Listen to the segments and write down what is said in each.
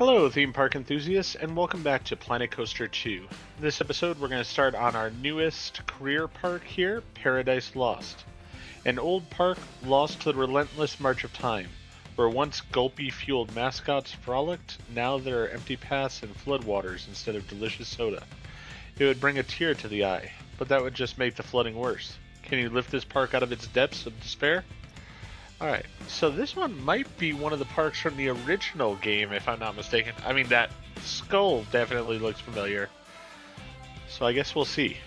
Hello, theme park enthusiasts, and welcome back to Planet Coaster 2. This episode, we're going to start on our newest career park here, Paradise Lost. An old park lost to the relentless march of time, where once gulpy-fueled mascots frolicked, now there are empty paths and floodwaters instead of delicious soda. It would bring a tear to the eye, but that would just make the flooding worse. Can you lift this park out of its depths of despair? Alright, so this one might be one of the parks from the original game, if I'm not mistaken. I mean, that skull definitely looks familiar. So I guess we'll see.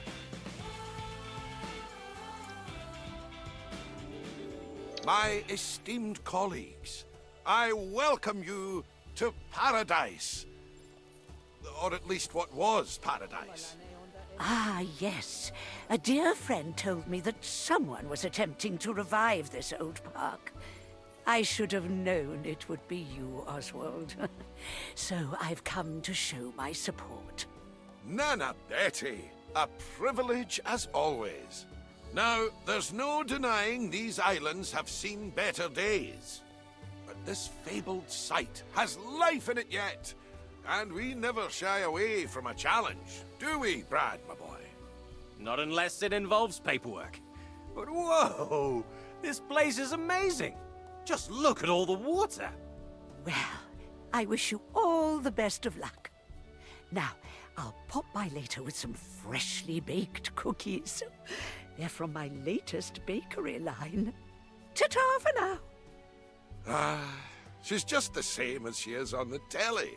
My esteemed colleagues, I welcome you to Paradise. Or at least what was Paradise. Ah, yes. A dear friend told me that someone was attempting to revive this old park. I should have known it would be you, Oswald. So I've come to show my support. Nana Betty, a privilege as always. Now, there's no denying these islands have seen better days. But this fabled site has life in it yet. And we never shy away from a challenge, do we, Brad, my boy? Not unless it involves paperwork. But whoa! This place is amazing! Just look at all the water! Well, I wish you all the best of luck. Now, I'll pop by later with some freshly baked cookies. They're from my latest bakery line. Ta-ta for now! Ah, she's just the same as she is on the telly.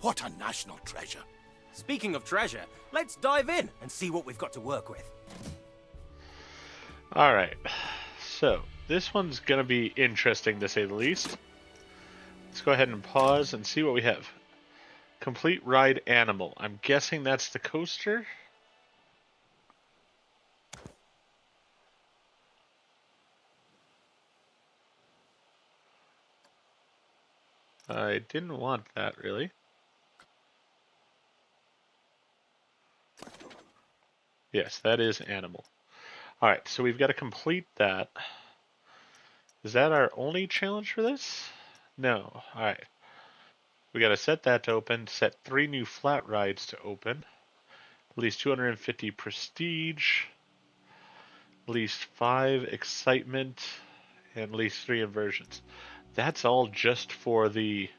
What a national treasure. Speaking of treasure, let's dive in and see what we've got to work with. Alright, so this one's going to be interesting to say the least. Let's go ahead and pause and see what we have. Complete ride animal. I'm guessing that's the coaster. I didn't want that, really. Yes, that is animal. Alright, so we've got to complete that. Is that our only challenge for this? No. Alright. We got to set that to open, set 3 new flat rides to open, at least 250 prestige, at least 5 excitement, and at least 3 inversions. That's all just for the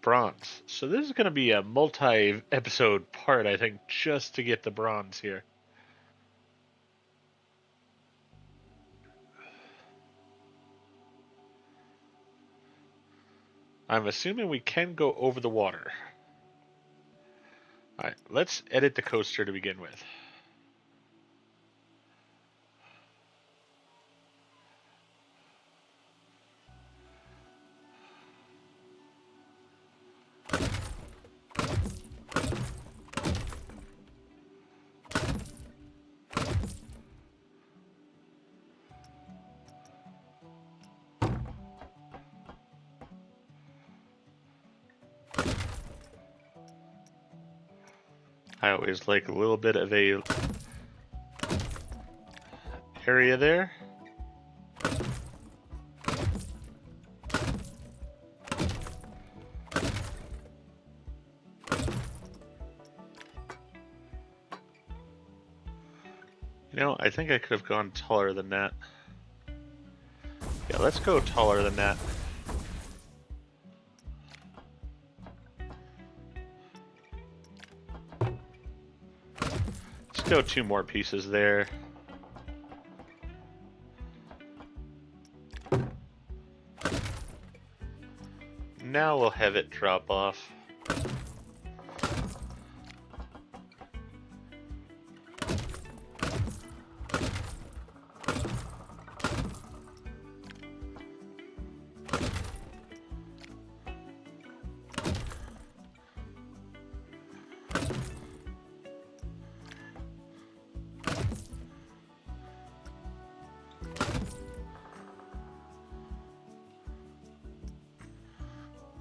bronze. So this is going to be a multi-episode part, I think, just to get the bronze here. I'm assuming we can go over the water. Alright, let's edit the coaster to begin with. I always like a little bit of a area there. You know, I think I could have gone taller than that. Yeah, let's go taller than that. Go 2 more pieces there. Now we'll have it drop off.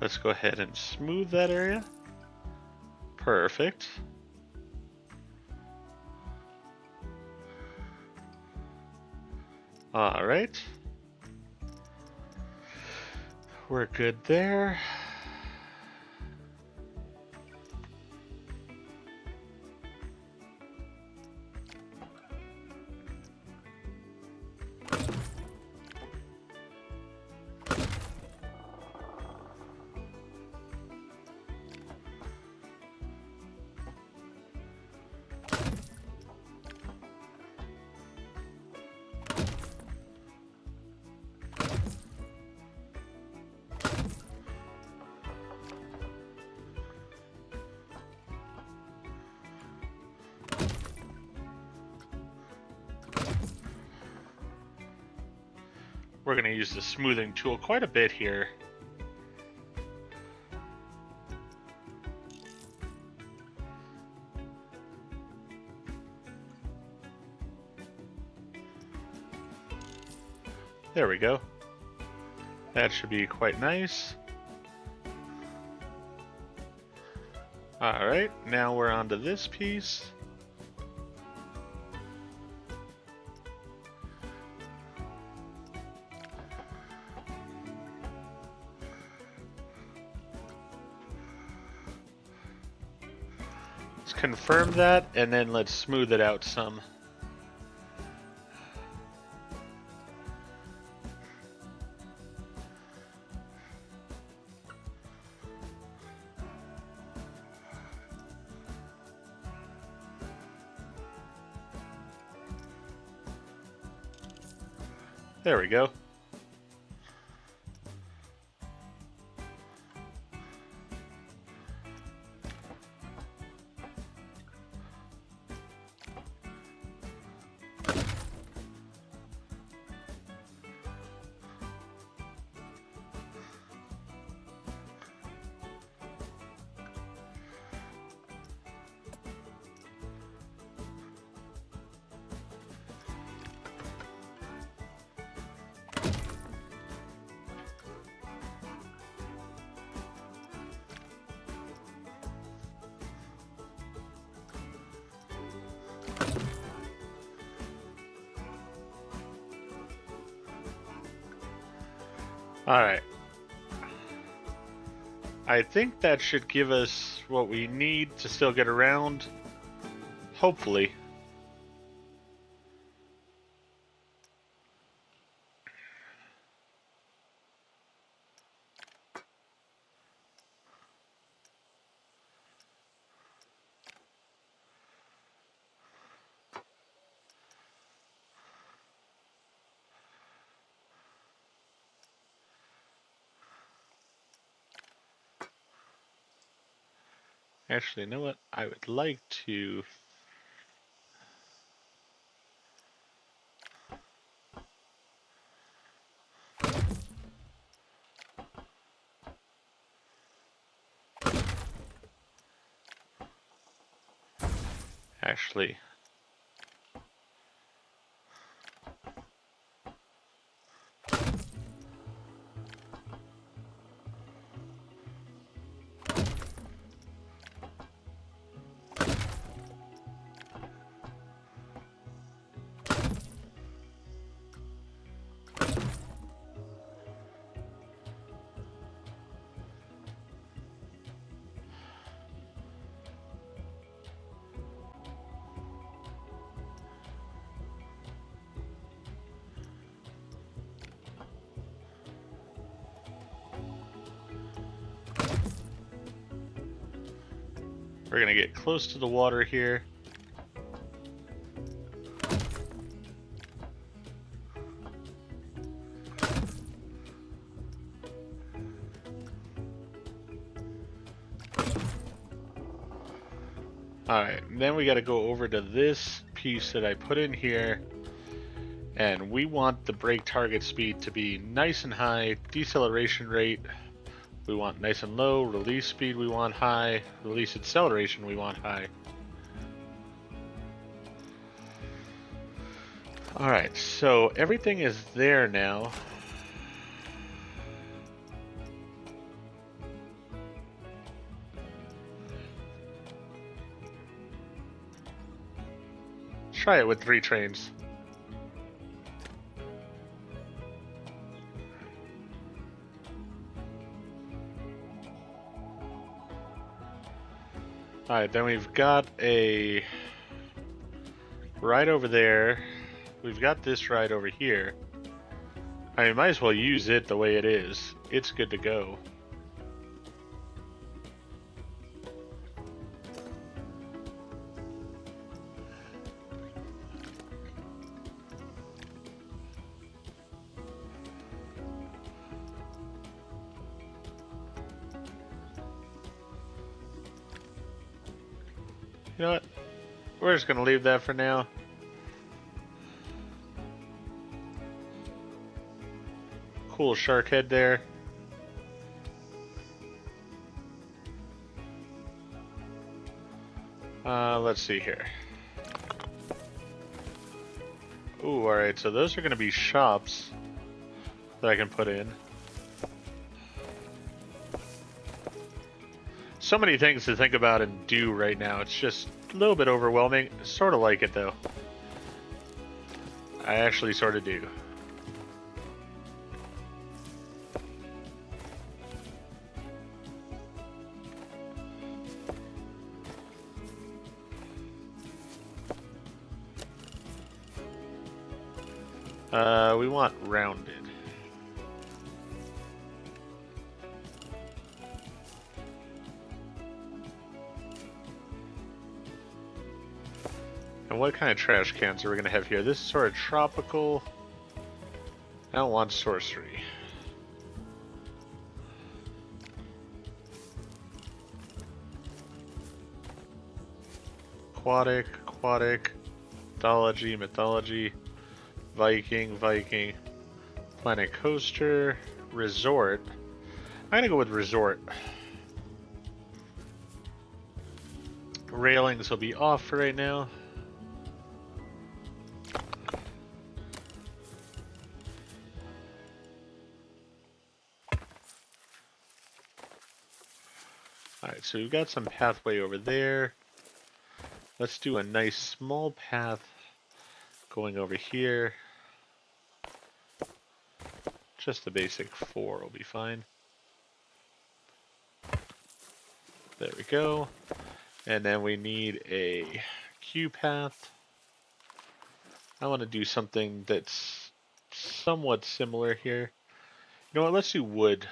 Let's go ahead and smooth that area. Perfect. All right. We're good there. we're going to use the smoothing tool quite a bit here. There we go. That should be quite nice. Alright, now we're on to this piece. Let's confirm that, and then let's smooth it out some. There we go. Alright. I think that should give us what we need to still get around. Hopefully. Actually, you know what? I would like to... Actually... We're gonna get close to the water here. Alright, then we gotta go over to this piece that I put in here. And we want the brake target speed to be nice and high, deceleration rate we want nice and low, release speed we want high, release acceleration we want high. Alright, so everything is there now. Try it with 3 trains. Alright, then we've got a ride over there. We've got this ride over here. I mean, might as well use it the way it is. It's good to go. You know what? We're just gonna leave that for now. cool shark head there. Let's see here. Ooh, alright, so those are going to be shops that I can put in. So many things to think about and do right now. It's just a little bit overwhelming. Sort of like it, though. I actually sort of do. We want rounded. And what kind of trash cans are we going to have here? This is sort of tropical. I don't want sorcery. Aquatic, mythology, Viking, Planet Coaster, Resort. I'm gonna go with Resort. Railings will be off for right now. Alright, so we've got some pathway over there. Let's do a nice small path going over here. Just the basic 4 will be fine. There we go. And then we need a queue path. I want to do something that's somewhat similar here. You know what, let's do wood.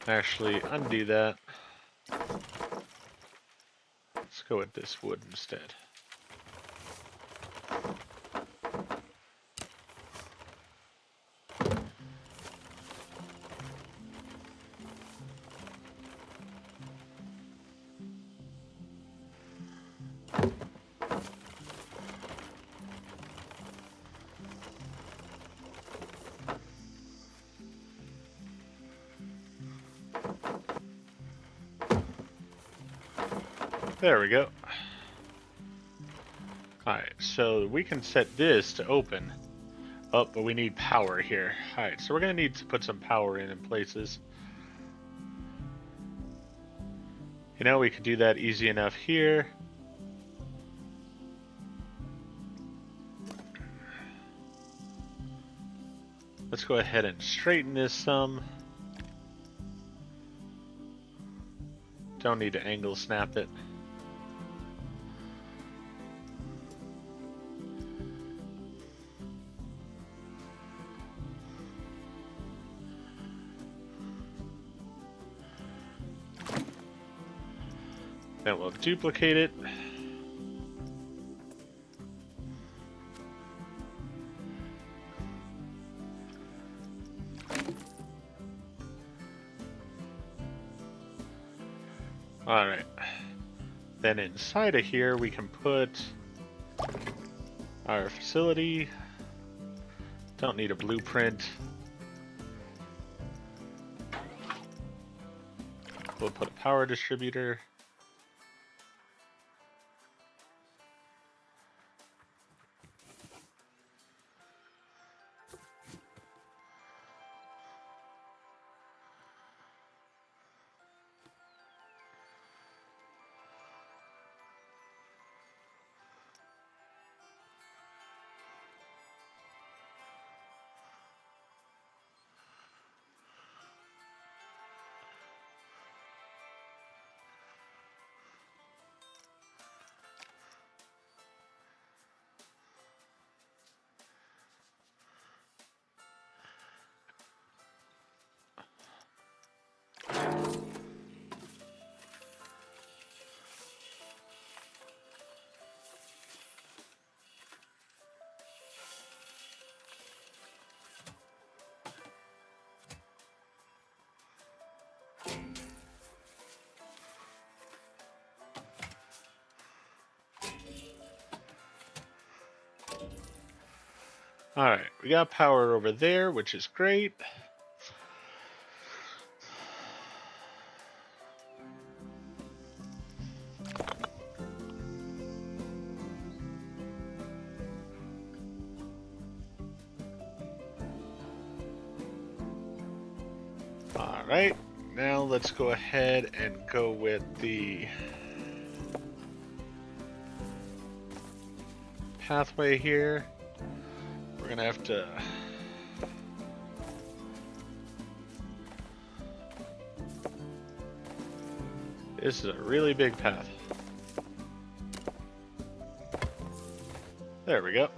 Actually, undo that. Let's go with this wood instead. There we go. Alright, so we can set this to open. Oh, but we need power here. Alright, so we're going to need to put some power in places. You know, we could do that easy enough here. Let's go ahead and straighten this some. Don't need to angle snap it. Then we'll duplicate it. Alright. Then inside of here we can put our facility. Don't need a blueprint. We'll put a power distributor. Alright, we got power over there, which is great. Alright, now let's go ahead and go with the pathway here. We're gonna have to this is a really big path. There we go.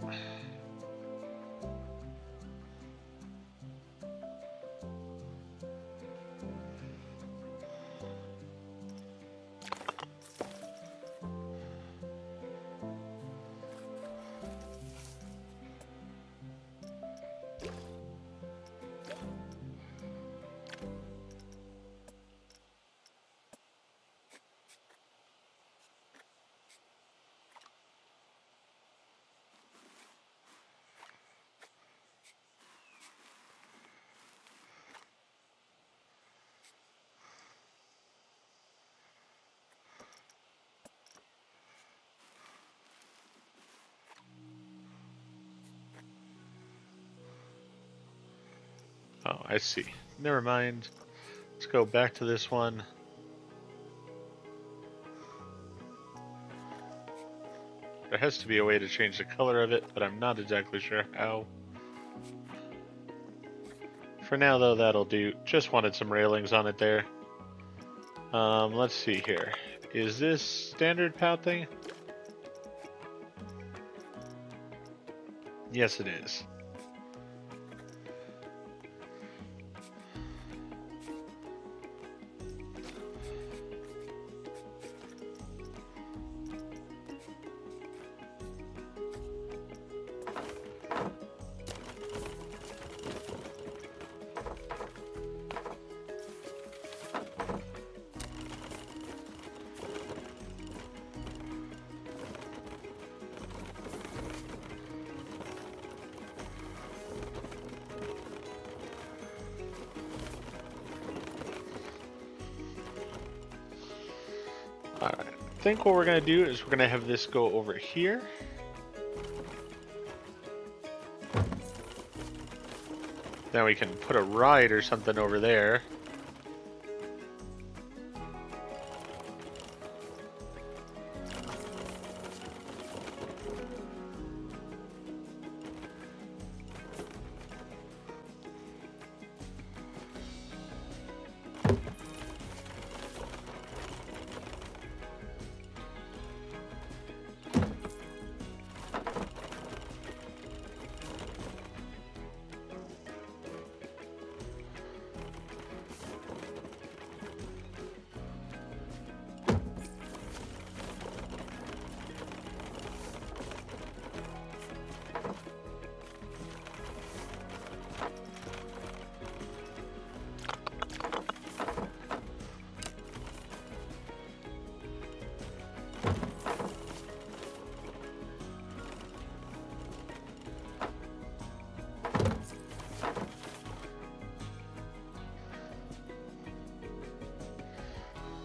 Oh, I see. Never mind. Let's go back to this one. There has to be a way to change the color of it, but I'm not exactly sure how. For now, though, that'll do. Just wanted some railings on it there. Let's see here. Is this standard POW thing? Yes, it is. Alright, I think what we're going to do is we're going to have this go over here. Then we can put a ride or something over there.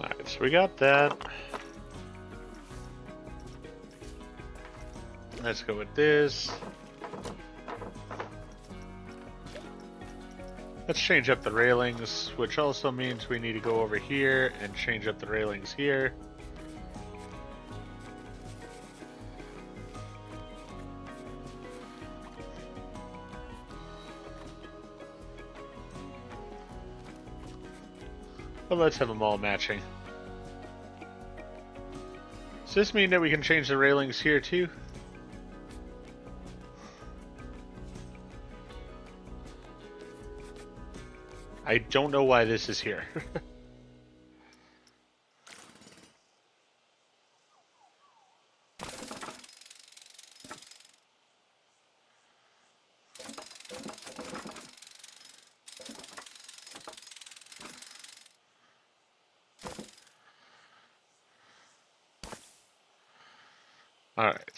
Alright, so we got that. Let's go with this. Let's change up the railings, which also means we need to go over here and change up the railings here. But let's have them all matching. Does this mean that we can change the railings here too? I don't know why this is here. All right.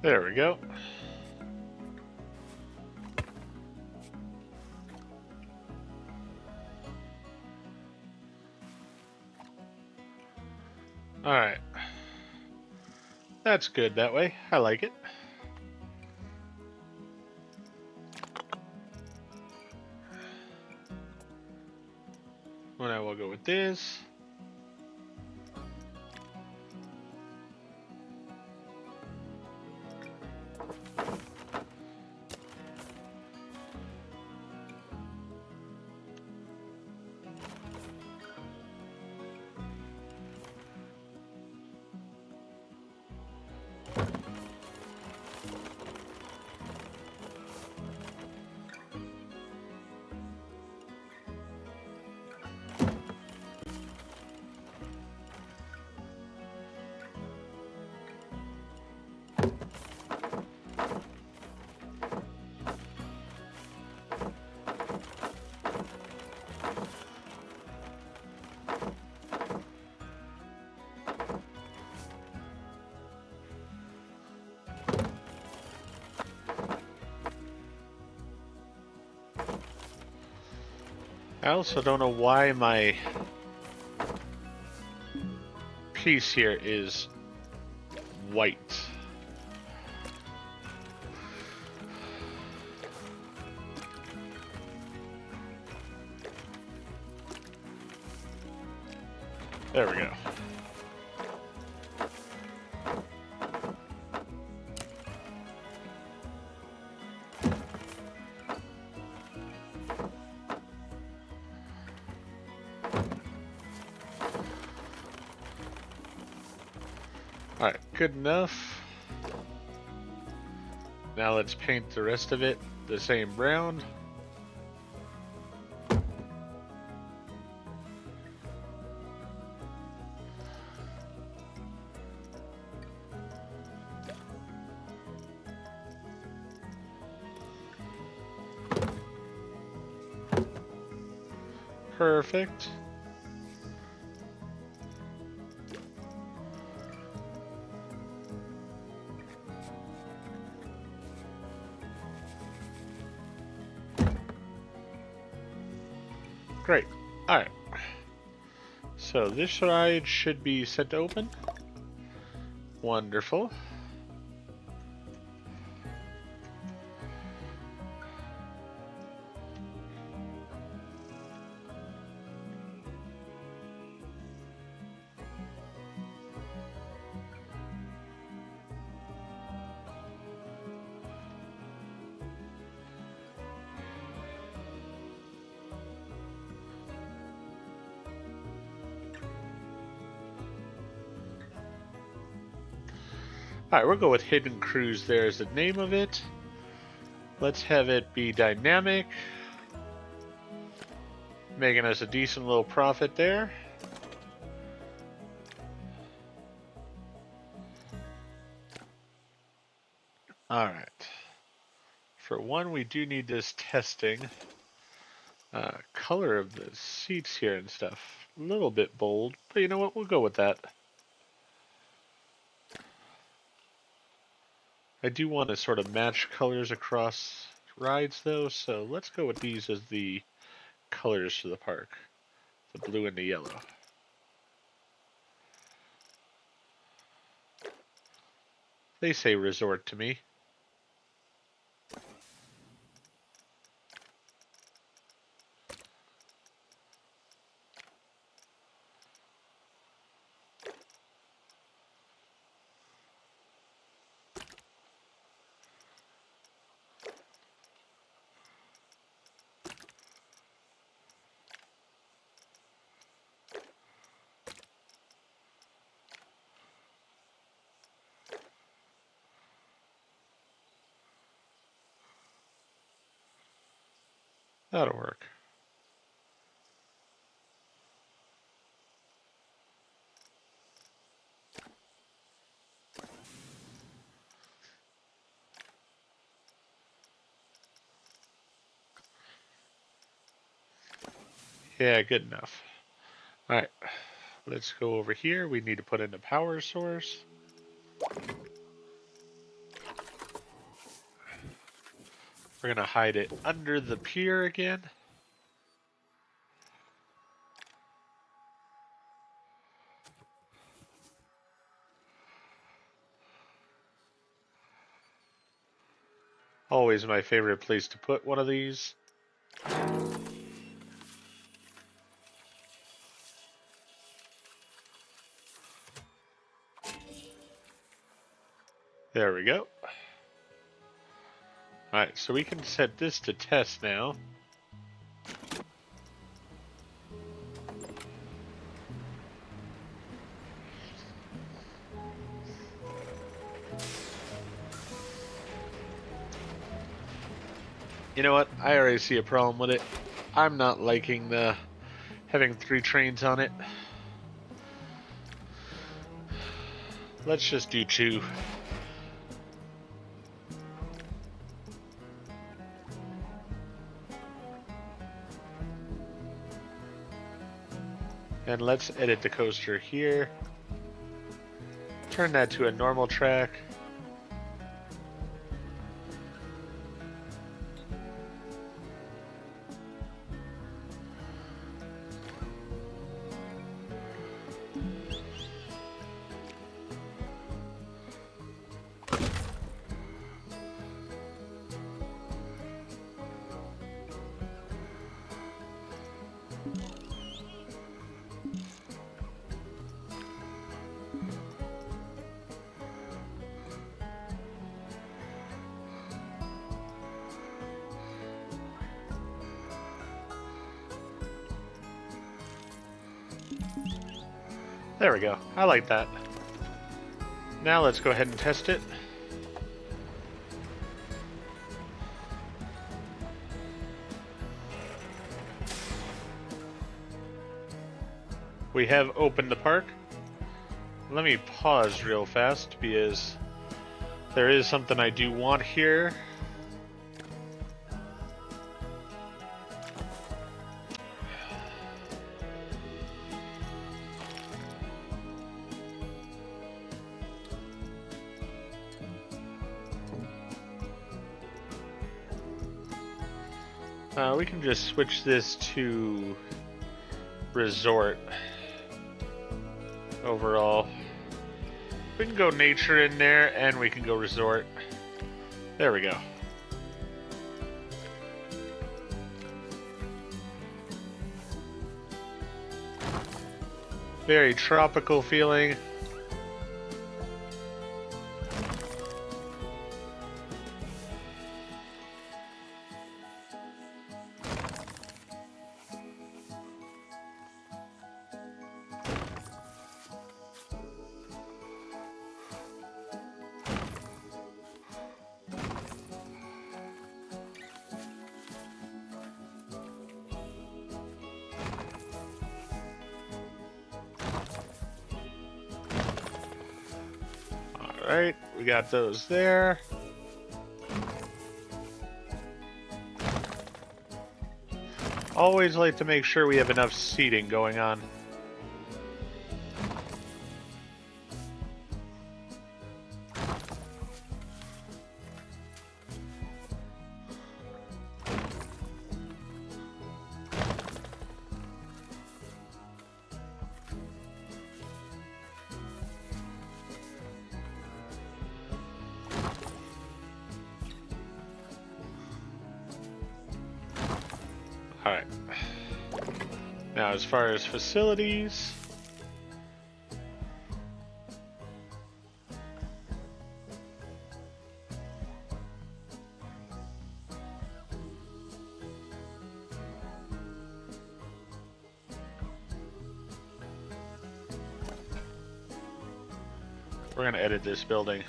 There we go. Alright. That's good that way. I like it. Well, now we'll go with this. I also don't know why my piece here is white. There we go. Alright, good enough. Now let's paint the rest of it the same brown. Perfect. Great. Alright. So this ride should be set to open. Wonderful. Alright, we'll go with Hidden Cruise there as the name of it. Let's have it be dynamic. Making us a decent little profit there. Alright. For one, we do need this testing. Color of the seats here and stuff. A little bit bold, but you know what? We'll go with that. I do want to sort of match colors across rides though, so let's go with these as the colors for the park. The blue and the yellow. They say resort to me. That'll work. Yeah, good enough. Alright, let's go over here. We need to put in a power source. We're gonna hide it under the pier again. Always my favorite place to put one of these. There we go. Alright, so we can set this to test now. You know what? I already see a problem with it. I'm not liking the having 3 trains on it. Let's just do 2. And let's edit the coaster here. Turn that to a normal track. There we go. I like that. Now let's go ahead and test it. We have opened the park. Let me pause real fast because there is something I do want here. We can just switch this to resort overall. We can go nature in there and we can go resort. There we go. Very tropical feeling. Alright, we got those there. Always like to make sure we have enough seating going on. Alright. Now, as far as facilities, we're going to edit this building.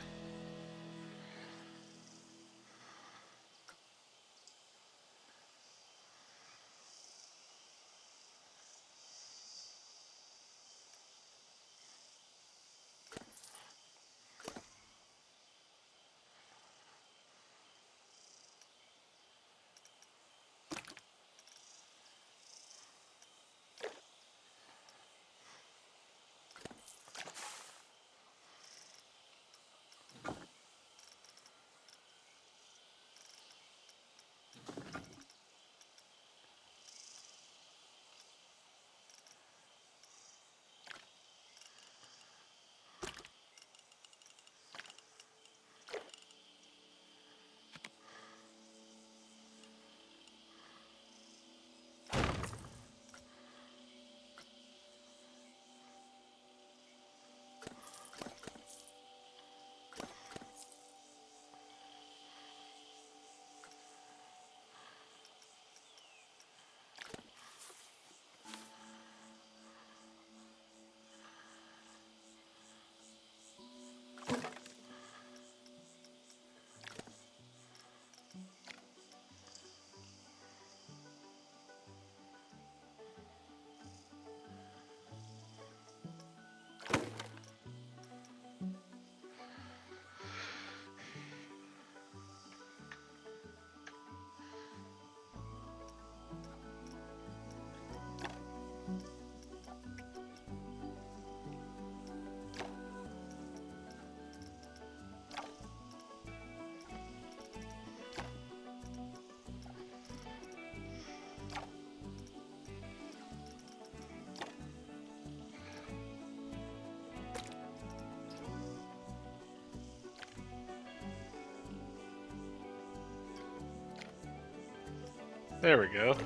There we go.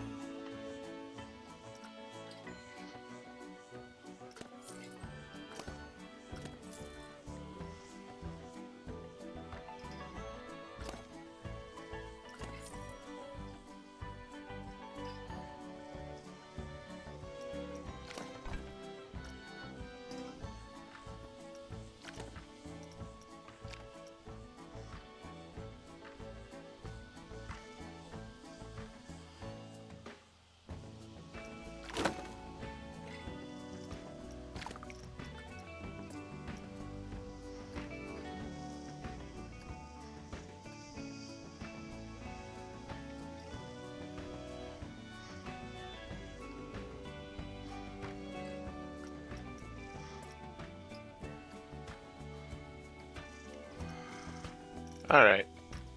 Alright,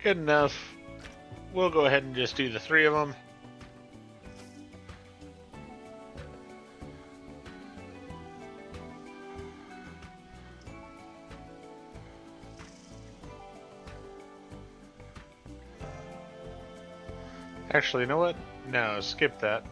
good enough. We'll go ahead and just do the 3 of them. Actually, you know what? No, skip that.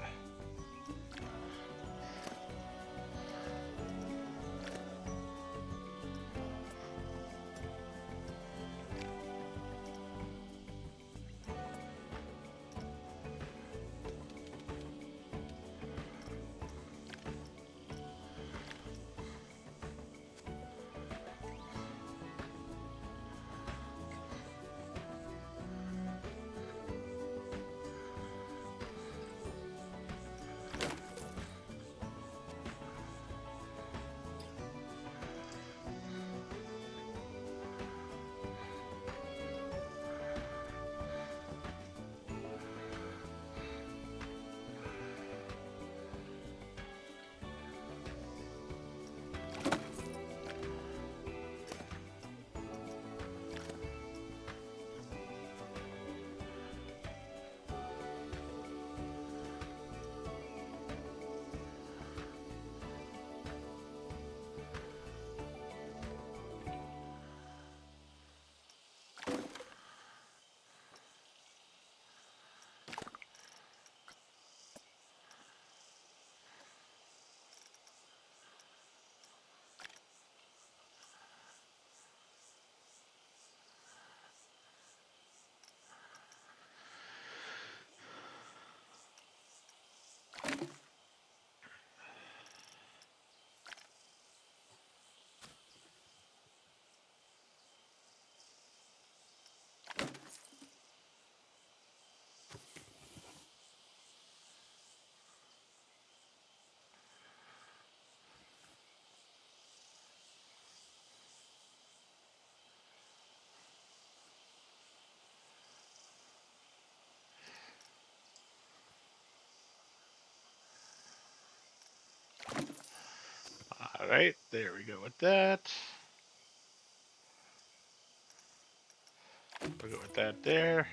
Alright, there we go with that. We'll go with that there.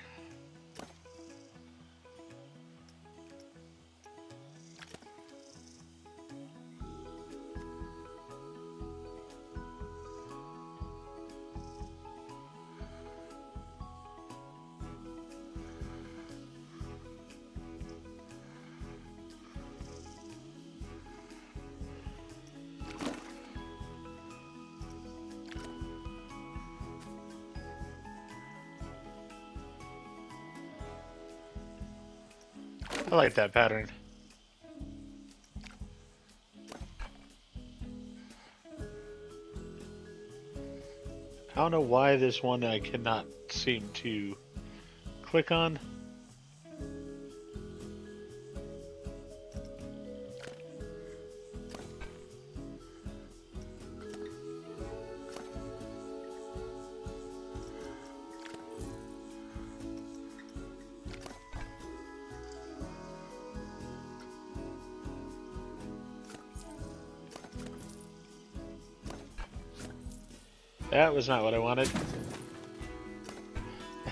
I like that pattern. I don't know why this one I cannot seem to click on. That was not what I wanted.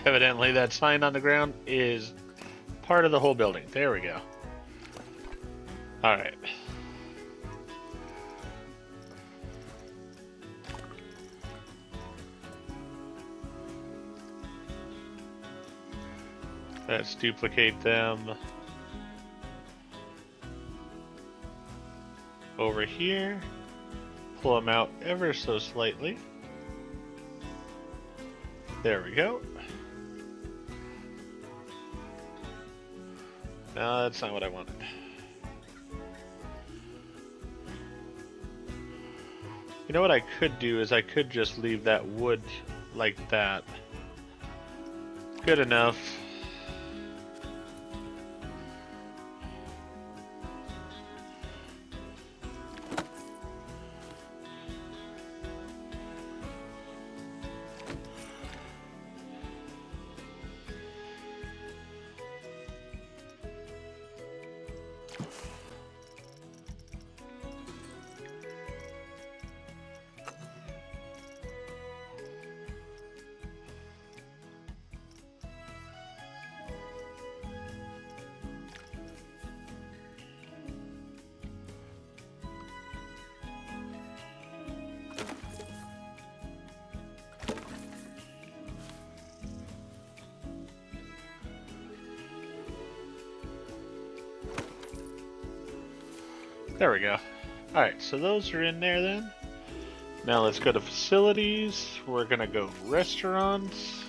Evidently that sign on the ground is part of the whole building. There we go. Alright. Let's duplicate them over here. Pull them out ever so slightly. There we go. No, that's not what I wanted. You know what I could do is I could just leave that wood like that. Good enough. There we go. Alright, so those are in there then. Now let's go to facilities. We're gonna go restaurants.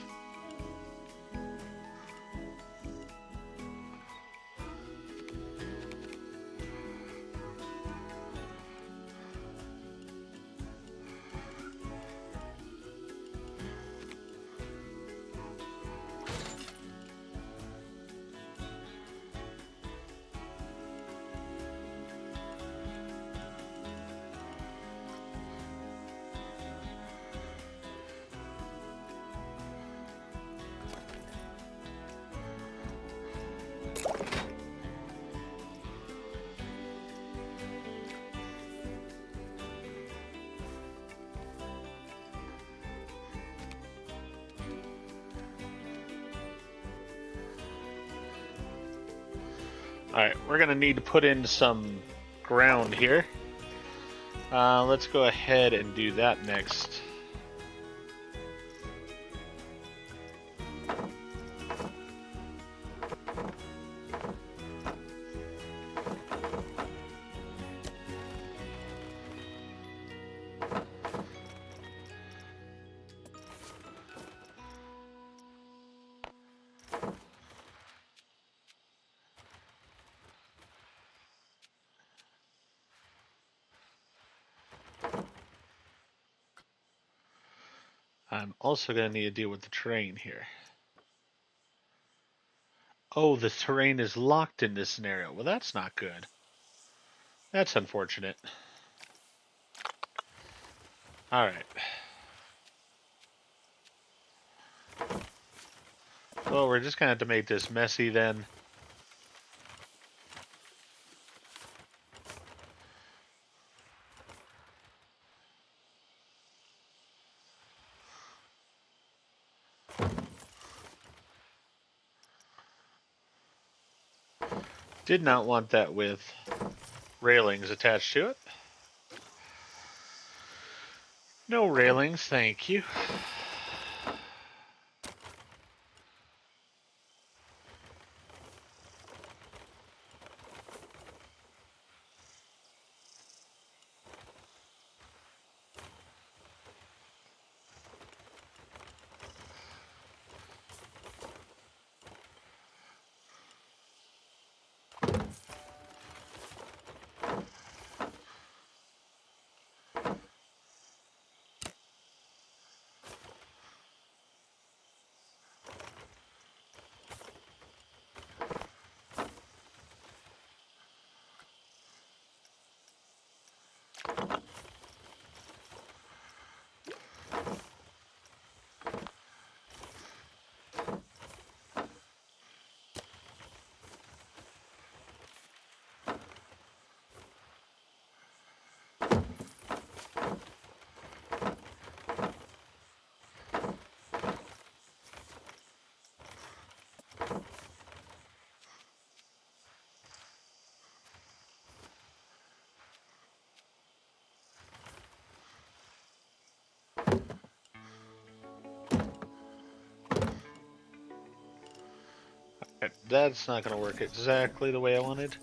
Alright, we're gonna need to put in some ground here. Let's go ahead and do that next. I'm also going to need to deal with the terrain here. Oh, the terrain is locked in this scenario. Well, that's not good. That's unfortunate. Alright. Well, we're just going to have to make this messy then. Did not want that with railings attached to it. No railings, thank you. Okay, that's not going to work exactly the way I wanted.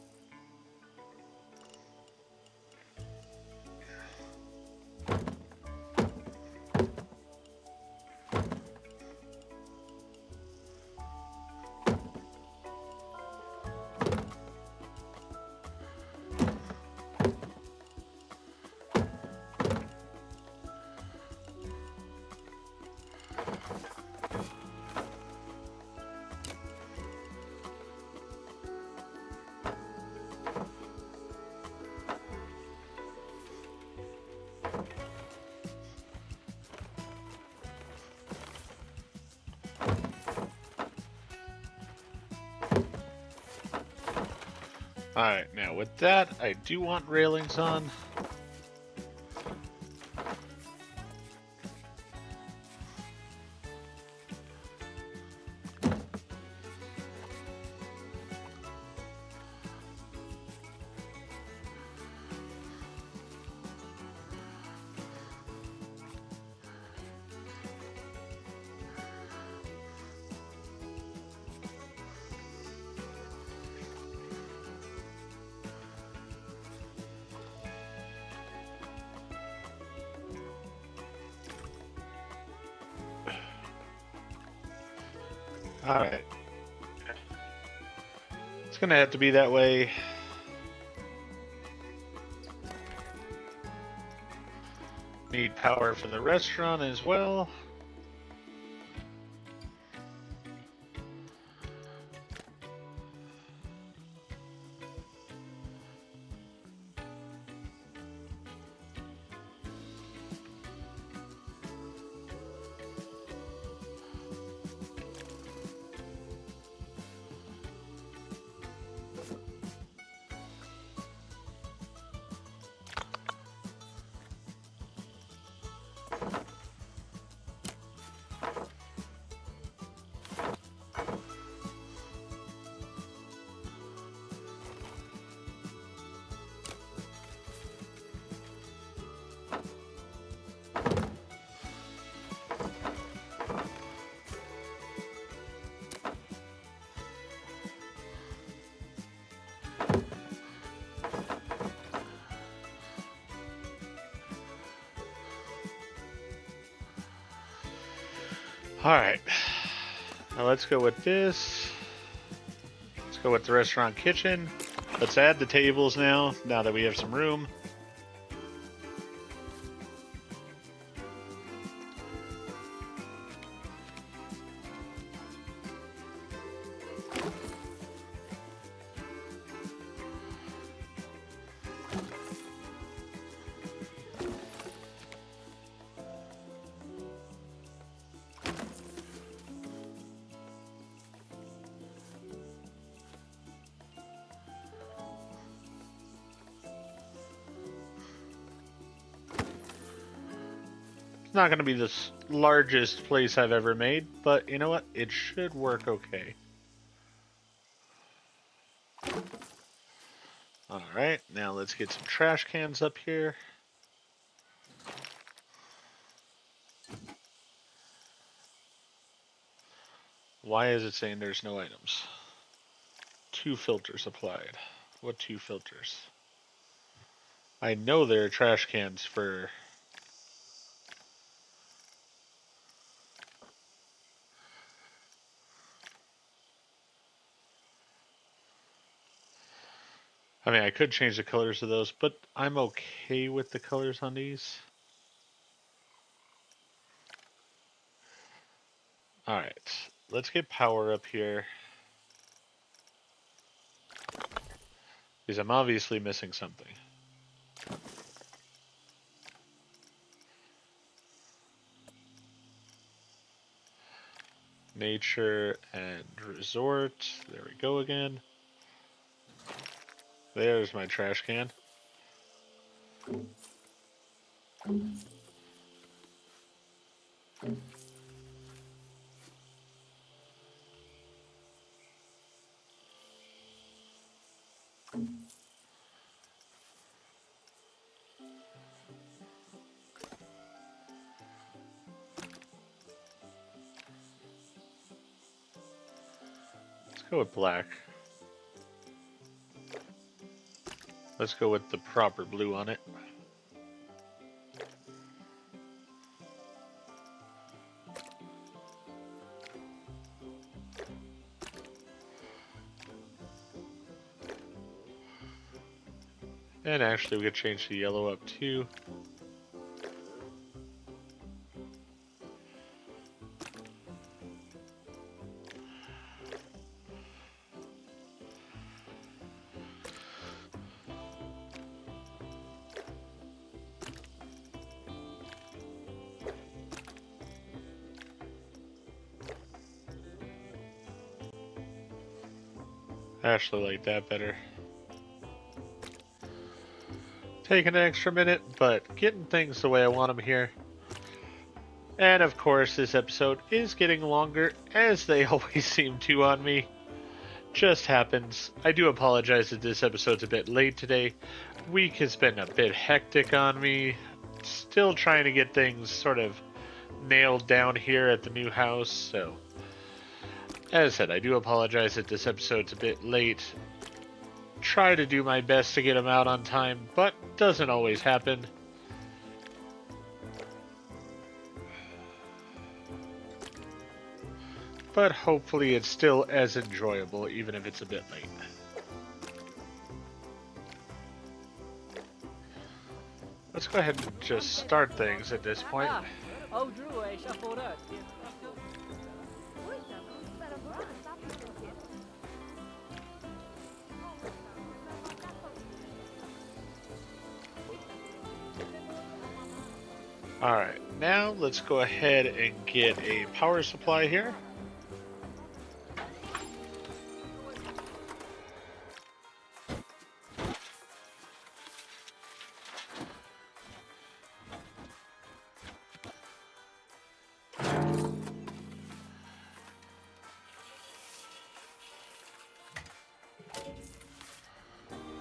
Alright, now with that, I do want railings on. Alright. It's gonna have to be that way. Need power for the restaurant as well. Alright. Now let's go with this. Let's go with the restaurant kitchen. Let's add the tables now that we have some room. It's not going to be the largest place I've ever made, but you know what? It should work okay. Alright, now let's get some trash cans up here. Why is it saying there's no items? 2 filters applied. What 2 filters? I know there are trash cans for... I mean, I could change the colors of those, but I'm okay with the colors on these. Alright, let's get power up here. Because I'm obviously missing something. Nature and resort. There we go again. There's my trash can. Go with black. Let's go with the proper blue on it. And actually we could change the yellow up too. I actually like that better. Taking an extra minute, but getting things the way I want them here. And of course, this episode is getting longer, as they always seem to on me. Just happens. I do apologize that this episode's a bit late today. Week has been a bit hectic on me. Still trying to get things sort of nailed down here at the new house, so... As I said, I do apologize that this episode's a bit late. Try to do my best to get them out on time, but doesn't always happen. But hopefully it's still as enjoyable, even if it's a bit late. Let's go ahead and just start things at this point. Alright, now let's go ahead and get a power supply here.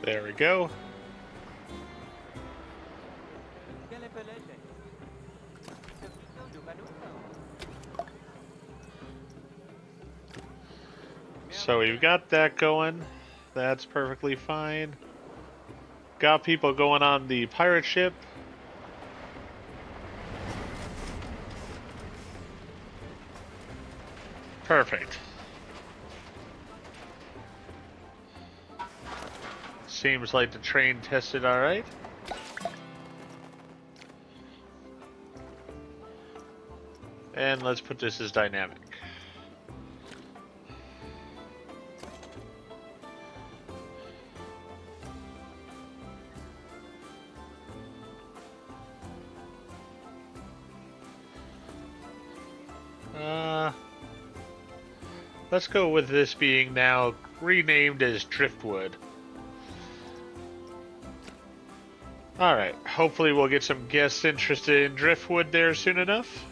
There we go. So we've got that going. That's perfectly fine. Got people going on the pirate ship. Perfect. Seems like the train tested alright. And let's put this as dynamic. Let's go with this being now renamed as Driftwood. Alright, hopefully we'll get some guests interested in Driftwood there soon enough.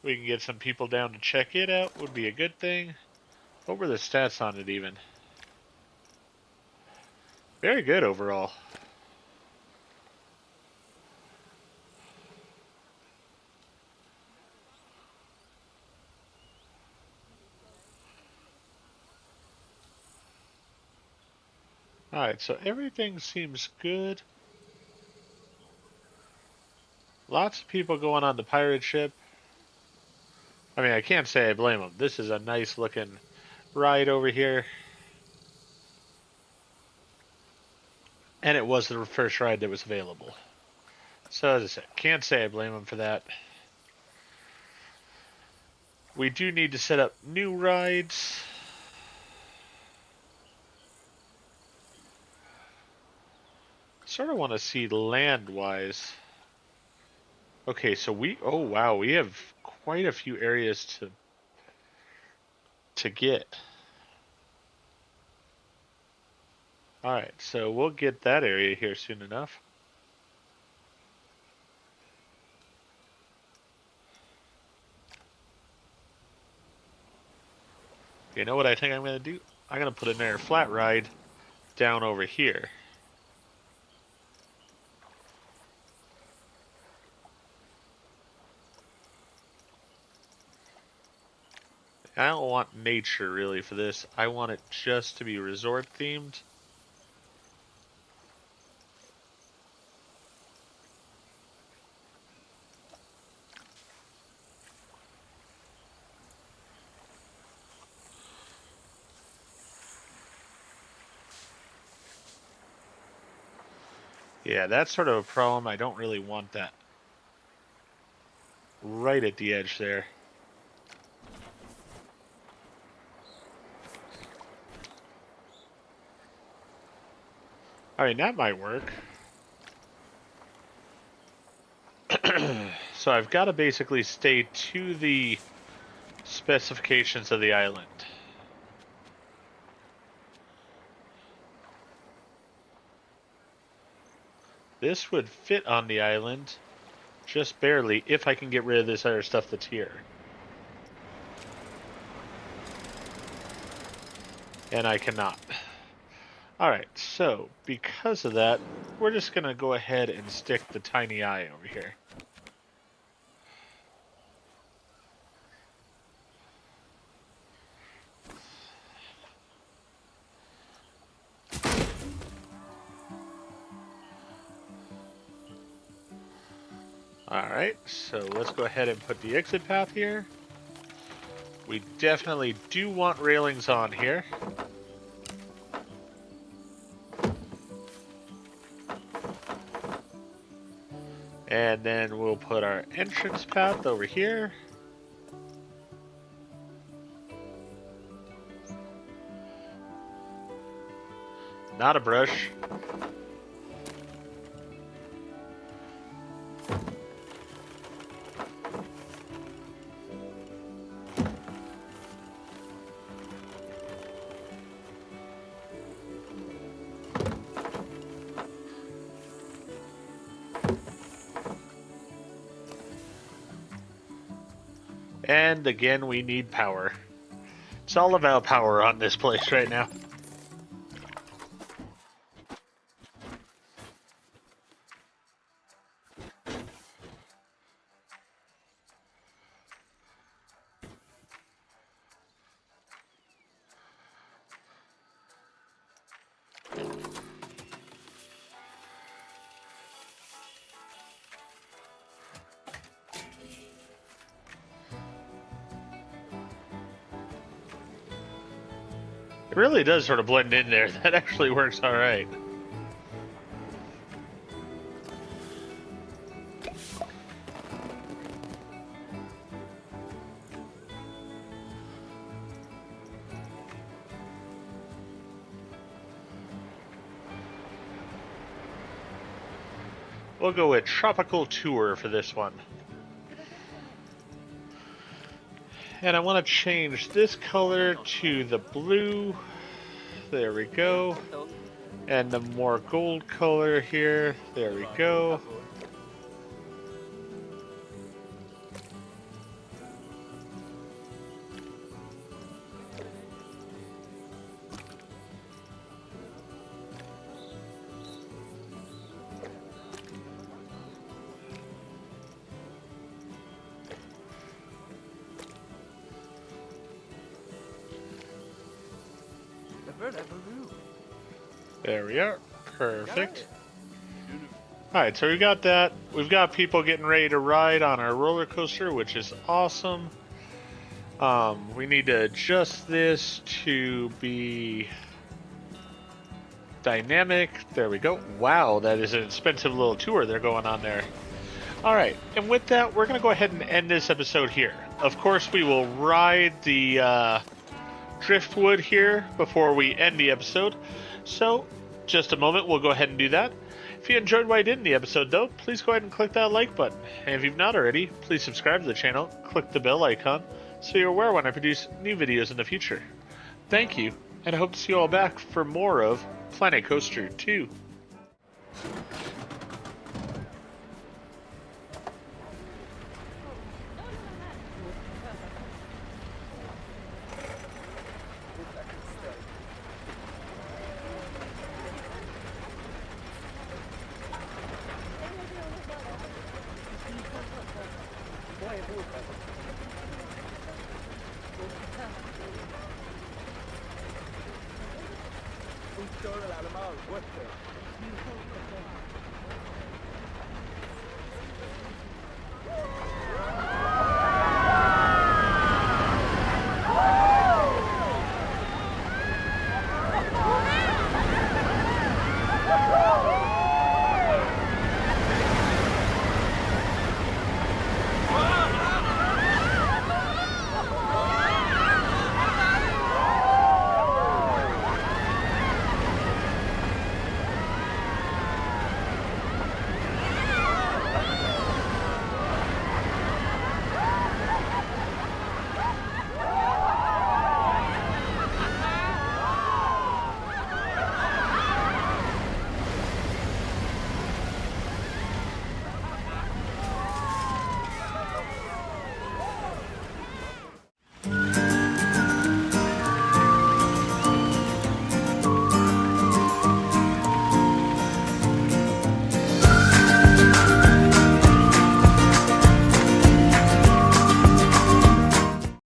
We can get some people down to check it out, would be a good thing. What were the stats on it even? Very good overall. Alright, so everything seems good. Lots of people going on the pirate ship. I mean, I can't say I blame them. This is a nice looking ride over here. And it was the first ride that was available. So as I said, can't say I blame them for that. We do need to set up new rides. Sort of want to see land-wise. Okay, so oh wow, we have quite a few areas to get. Alright, so we'll get that area here soon enough. You know what I think I'm going to do? I'm going to put another flat ride down over here. I don't want nature really for this. I want it just to be resort themed. Yeah, that's sort of a problem. I don't really want that right at the edge there. I mean, that might work. So I've got to basically stay to the specifications of the island. This would fit on the island, just barely, if I can get rid of this other stuff that's here. And I cannot. Alright, so because of that, we're just going to go ahead and stick the tiny eye over here. Alright, so let's go ahead and put the exit path here. We definitely do want railings on here. And then we'll put our entrance path over here. Not a brush. And again, we need power. It's all about power on this place right now. It really does sort of blend in there. That actually works all right. We'll go with Tropical Tour for this one. And I want to change this color to the blue. There we go. And the more gold color here. There we go. There we are. Perfect. Alright, so we got that. We've got people getting ready to ride on our roller coaster, which is awesome. We need to adjust this to be dynamic. There we go. Wow, that is an expensive little tour they're going on there. Alright, and with that, we're going to go ahead and end this episode here. Of course, we will ride the driftwood here before we end the episode. So, just a moment, we'll go ahead and do that. If you enjoyed what I did in the episode, though, please go ahead and click that like button. And if you've not already, please subscribe to the channel, click the bell icon, so you're aware when I produce new videos in the future. Thank you, and I hope to see you all back for more of Planet Coaster 2. justo la llamada vuestra.